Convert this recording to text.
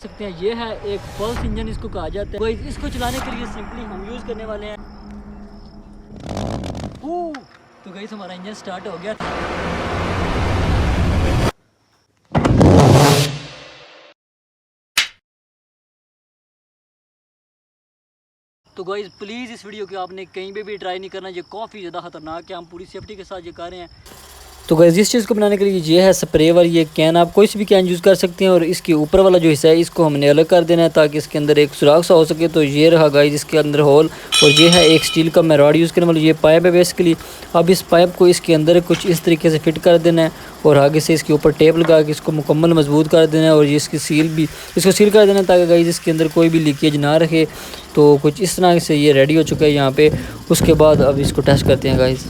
सकते हैं ये है एक पल्स इंजन इसको कहा जाता है। गाइस इसको चलाने के लिए सिंपली हम यूज़ करने वाले हैं तो गाइस हमारा इंजन स्टार्ट हो गया। तो गाइस प्लीज़ इस वीडियो को आपने कहीं पे भी ट्राई नहीं करना, ये काफ़ी ज़्यादा ख़तरनाक है। हम पूरी सेफ्टी के साथ ये कर रहे हैं। तो गाइस इस चीज़ को बनाने के लिए ये है स्प्रे वाली ये कैन, आप कोई सी भी कैन यूज़ कर सकते हैं। और इसके ऊपर वाला जो हिस्सा है इसको हमने अलग कर देना है ताकि इसके अंदर एक सुराख सा हो सके। तो ये रहा गाइस इसके अंदर होल, और ये है एक स्टील का मैं रॉड यूज़ करने वाला, ये पाइप है बेसिकली। अब इस पाइप को इसके अंदर कुछ इस तरीके से फिट कर देना है और आगे से इसके ऊपर टेप लगा के इसको मुकम्मल मजबूत कर देना है। और ये इसकी इसको सील कर देना है ताकि गाइस इसके अंदर कोई भी लीकेज ना रखे। तो कुछ इस तरह से ये रेडी हो चुका है यहाँ पे। उसके बाद अब इसको टेस्ट करते हैं गाइस।